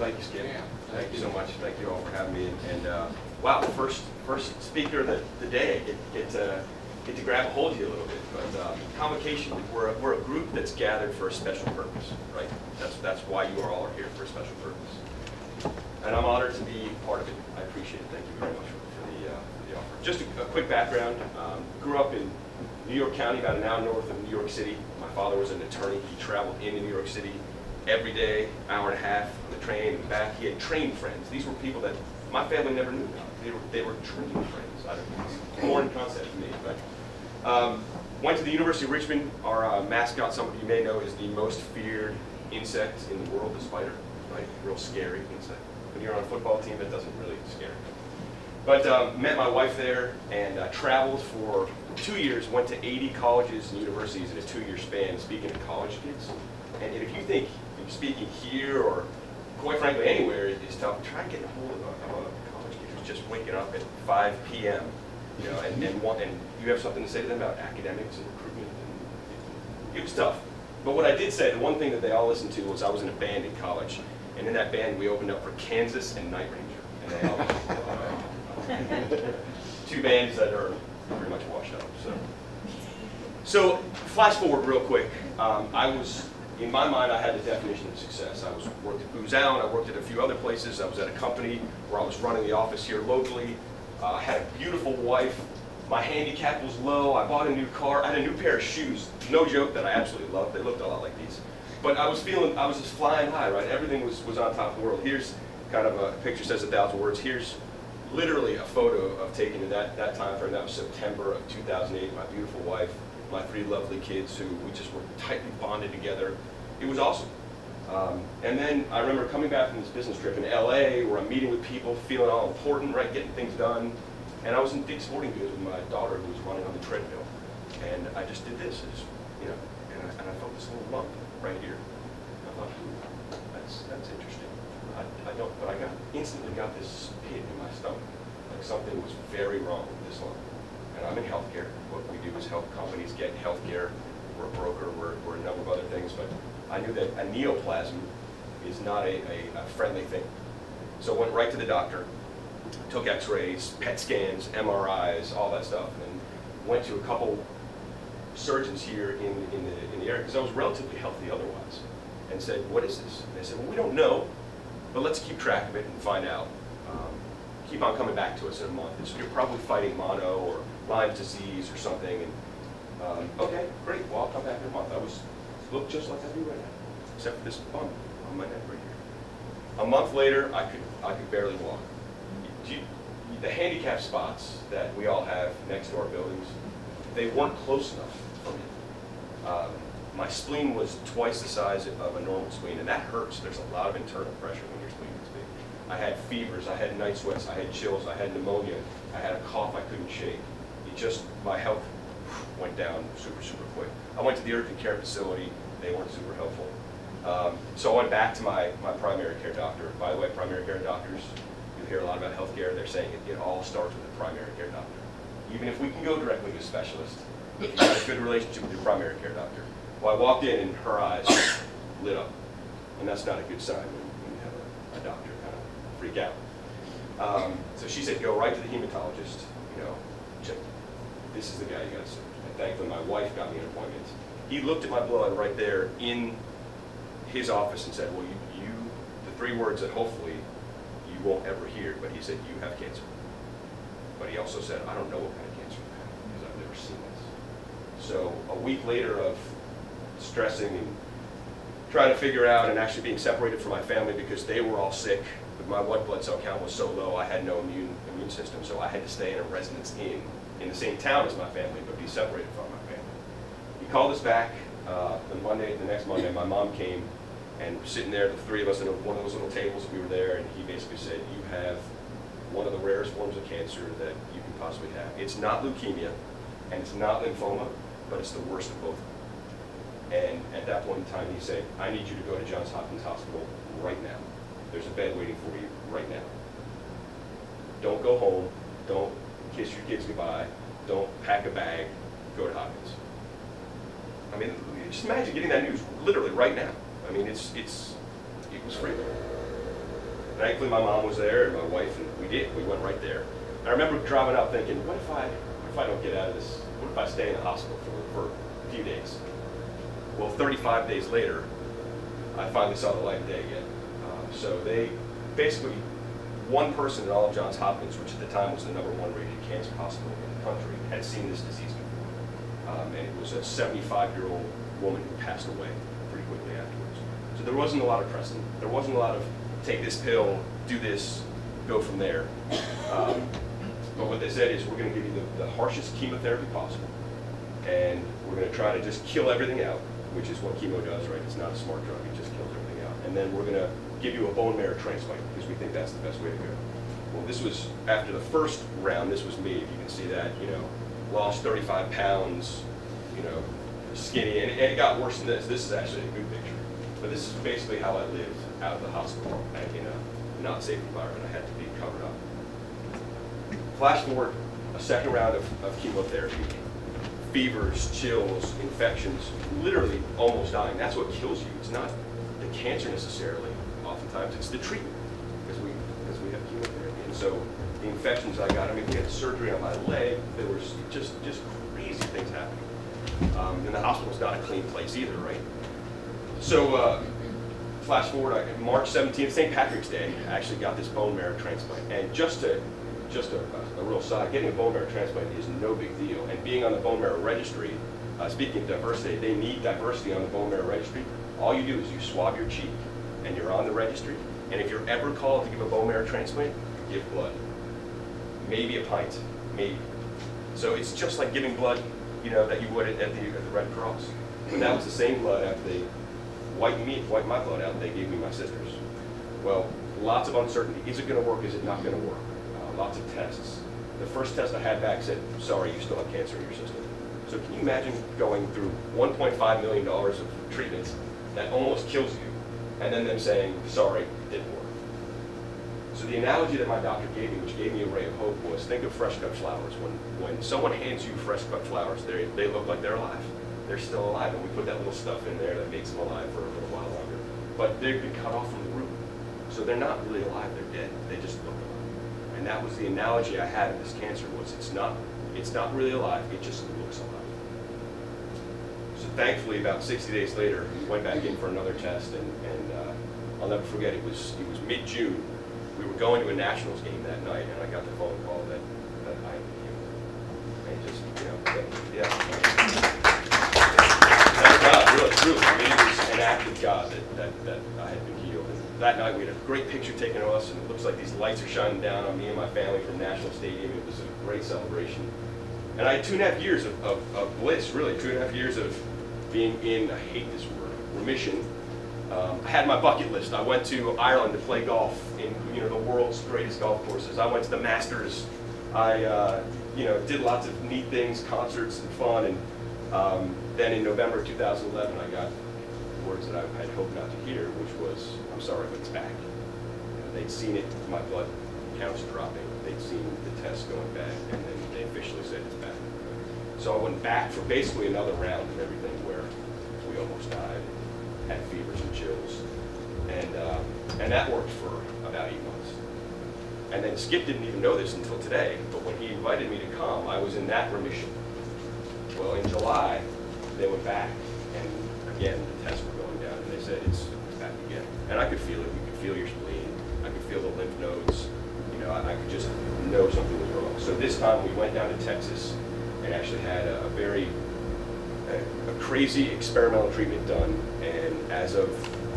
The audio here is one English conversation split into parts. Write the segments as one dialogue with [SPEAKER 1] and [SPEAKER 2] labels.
[SPEAKER 1] thank you, Skip. Yeah, thank you so much. Thank you all for having me. And wow, first speaker of the day. Get to grab a hold of you a little bit. But Convocation, we're a group that's gathered for a special purpose, right? That's why you all are here, for a special purpose. And I'm honored to be part of it. I appreciate it. Thank you very much for the offer. Just a quick background. Grew up in New York County, about an hour north of New York City. My father was an attorney. He traveled into New York City every day, hour and a half on the train and back. He had train friends. These were people that my family never knew about. They were train friends. I don't know, it's a foreign concept to me. But went to the University of Richmond. Our mascot, some of you may know, is the most feared insect in the world, the spider. Right? Real scary insect. When you're on a football team, it doesn't really scare you. But met my wife there and traveled for 2 years, went to 80 colleges and universities in a 2-year span speaking to college kids. And if you think speaking here or quite frankly anywhere is tough, try getting a hold of a college kid who's just waking up at 5 p.m. You know, and you have something to say to them about academics and recruitment. And it was tough. But what I did say, the one thing that they all listened to was I was in a band in college. And in that band, we opened up for Kansas and Night Ranger. And they all, two bands that are pretty much washed up. So flash forward real quick. In my mind, I had the definition of success. I worked at Booz Allen. I worked at a few other places. I was at a company where I was running the office here locally. I had a beautiful wife. My handicap was low. I bought a new car. I had a new pair of shoes. No joke, that I absolutely loved. They looked a lot like these. But I was just flying high, right? Everything was on top of the world. Here's kind of a picture says 1,000 words. Here's literally a photo of taken in that time frame. That was September of 2008. My beautiful wife, my 3 lovely kids who we just were tightly bonded together. It was awesome. And then I remember coming back from this business trip in LA where I'm meeting with people, feeling all important, right, getting things done. And I was in Dick's Sporting Goods with my daughter who was running on the treadmill. And I just did this, you know, and I felt this little lump right here. I thought, that's interesting. But I instantly got this pit in my stomach. Like something was very wrong with this lump. And I'm in healthcare. What we do is help companies get healthcare. We're a broker, we're a number of other things, but I knew that a neoplasm is not a friendly thing. So I went right to the doctor, took x-rays, PET scans, MRIs, all that stuff, and went to a couple surgeons here in the area, because I was relatively healthy otherwise, and said, what is this? And they said, well, we don't know, but let's keep track of it and find out. Keep on coming back to us in a month. So you're probably fighting mono or Lyme disease or something. And okay, great. Well, I'll come back in a month. Looked just like I do right now, except for this bump on my neck right here. A month later, I could barely walk. The handicap spots that we all have next to our buildings, they weren't close enough for me. My spleen was twice the size of a normal spleen, and that hurts. There's a lot of internal pressure when your spleen is big. I had fevers, I had night sweats, I had chills, I had pneumonia, I had a cough I couldn't shake. My health went down super, super quick. I went to the urgent care facility. They weren't super helpful. So I went back to my primary care doctor. By the way, primary care doctors, you hear a lot about healthcare. They're saying it all starts with a primary care doctor. Even if we can go directly to a specialist, if you have a good relationship with your primary care doctor. Well, I walked in and her eyes lit up. And that's not a good sign when you have a doctor kind of freak out. So she said, go right to the hematologist. You know, check. This is the guy you got to see. And thankfully, my wife got me an appointment. He looked at my blood right there in his office and said, well, the 3 words that hopefully you won't ever hear, but he said, you have cancer. But he also said, I don't know what kind of cancer you have because I've never seen this. So a week later of stressing and trying to figure out and actually being separated from my family because they were all sick, but my white blood cell count was so low, I had no immune system, so I had to stay in a residence in the same town as my family, but be separated from my family. He called us back the next Monday, my mom came and we're sitting there, the 3 of us, in one of those little tables, we were there, and he basically said, you have one of the rarest forms of cancer that you can possibly have. It's not leukemia, and it's not lymphoma, but it's the worst of both. And at that point in time, he said, I need you to go to Johns Hopkins Hospital right now. There's a bed waiting for you right now. Don't go home. Don't kiss your kids goodbye. Don't pack a bag. Go to Hopkins. I mean, just imagine getting that news literally right now. I mean, it was free. Thankfully, my mom was there and my wife, and we went right there. And I remember driving out thinking, what if I don't get out of this? What if I stay in the hospital for a few days? Well, 35 days later, I finally saw the light of day again. So they basically, one person at all of Johns Hopkins, which at the time was the #1 rated cancer hospital in the country, had seen this disease before. And it was a 75-year-old woman who passed away pretty quickly afterwards. So there wasn't a lot of precedent. There wasn't a lot of take this pill, do this, go from there. But what they said is, we're going to give you the harshest chemotherapy possible, and we're going to try to just kill everything out, which is what chemo does, right? It's not a smart drug, it just kills everything out. And then we're going to give you a bone marrow transplant, because we think that's the best way to go. Well, this was, after the first round, this was me, if you can see that, you know, lost 35 pounds, you know, skinny, and it got worse than this. This is actually a good picture. But this is basically how I lived out of the hospital in a not safe environment. I had to be covered up. Flash forward a second round of chemotherapy, fevers, chills, infections, literally almost dying. That's what kills you. It's not the cancer necessarily. Oftentimes it's the treatment, because we have chemotherapy. And so the infections I got, I mean, we had surgery on my leg. There was just crazy things happening. And the hospital's not a clean place either, right? So flash forward, March 17th, St. Patrick's Day, I actually got this bone marrow transplant. And just a real side, getting a bone marrow transplant is no big deal. And being on the bone marrow registry, speaking of diversity, they need diversity on the bone marrow registry. All you do is you swab your cheek, and you're on the registry. And if you're ever called to give a bone marrow transplant, give blood. Maybe a pint, maybe. So it's just like giving blood, you know, that you would at the Red Cross. But that was the same blood after they wiped my blood out, they gave me my sister's. Well, lots of uncertainty. Is it going to work? Is it not going to work? Lots of tests. The first test I had back said, sorry, you still have cancer in your system. So can you imagine going through $1.5 million of treatments that almost kills you, and then them saying, sorry, it didn't work? So the analogy that my doctor gave me, which gave me a ray of hope, was think of fresh cut flowers. When someone hands you fresh cut flowers, they look like they're alive. They're still alive, and we put that little stuff in there that makes them alive for a little while longer. But they've been cut off from the root. So they're not really alive, they're dead. They just look alive. And that was the analogy I had of this cancer, was it's not really alive, it just looks alive. So thankfully, about 60 days later, we went back in for another test, and I'll never forget, it was mid-June. We were going to a Nationals game that night, and I got the phone call that I had been healed. And just, you know, yeah. Thank God, really, truly. I mean, it was an act of God that I had been healed. And that night, we had a great picture taken of us, and it looks like these lights are shining down on me and my family from National Stadium. It was a great celebration. And I had 2.5 years of bliss, really, 2.5 years of being in, I hate this word, remission. I had my bucket list. I went to Ireland to play golf in, you know, the world's greatest golf courses. I went to the Masters. I you know, did lots of neat things, concerts and fun. And then in November 2011, I got words that I had hoped not to hear, which was, I'm sorry, but it's back. You know, they'd seen it, my blood counts dropping. They'd seen the tests going back, and then they officially said it's back. So I went back for basically another round of everything where we almost died, had fevers and chills, and that worked for about 8 months. And then Skip didn't even know this until today, but when he invited me to come, I was in that remission. Well, in July, they went back, and again, the tests were going down, and they said it's back again. And I could feel it. You could feel your spleen. I could feel the lymph nodes. You know, I could just know something was wrong. So this time, we went down to Texas and actually had a very crazy experimental treatment done, and as of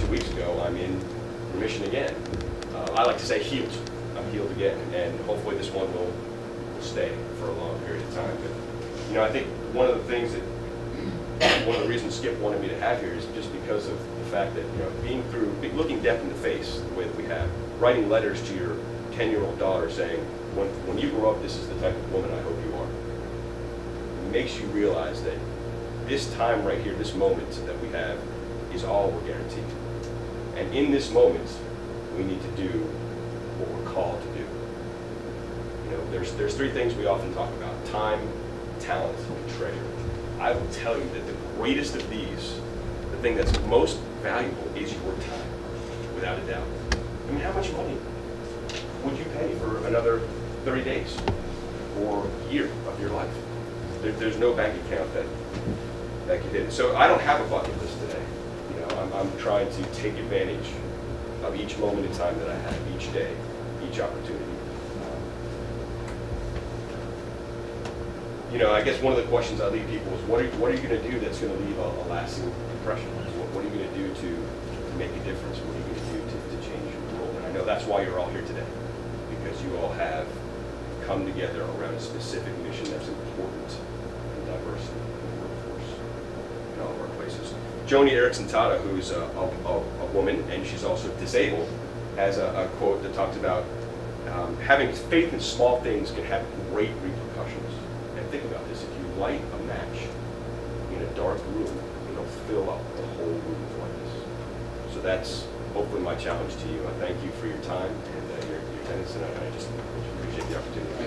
[SPEAKER 1] 2 weeks ago, I'm in remission again. I like to say healed. I'm healed again, and hopefully this one will stay for a long period of time. But you know, I think one of the reasons Skip wanted me to have here is just because of the fact that, you know, looking death in the face the way that we have, writing letters to your 10-year-old daughter saying, when you grow up, this is the type of woman I hope you are, makes you realize that this time right here, this moment that we have, is all we're guaranteed. And in this moment, we need to do what we're called to do. You know, there's 3 things we often talk about: time, talent, and treasure. I will tell you that the greatest of these, the thing that's most valuable, is your time, without a doubt. I mean, how much money would you pay for another 30 days or year of your life? There's no bank account that could hit it. So I don't have a bucket list today. You know, I'm trying to take advantage of each moment in time that I have, each day, each opportunity. You know, I guess one of the questions I leave people is, what are you going to do that's going to leave a lasting impression? What are you going to do to make a difference? What are you going to do to change your world? And I know that's why you're all here today, because you all have come together around a specific mission that's important in diversity in the workforce in all workplaces. Joni Eareckson-Tada, who's a woman, and she's also disabled, has a quote that talks about having faith in small things can have great repercussions. And think about this, if you light a match in a dark room, it'll fill up the whole room with light. So that's hopefully my challenge to you. I thank you for your time and your attendance tonight. I just appreciate the opportunity.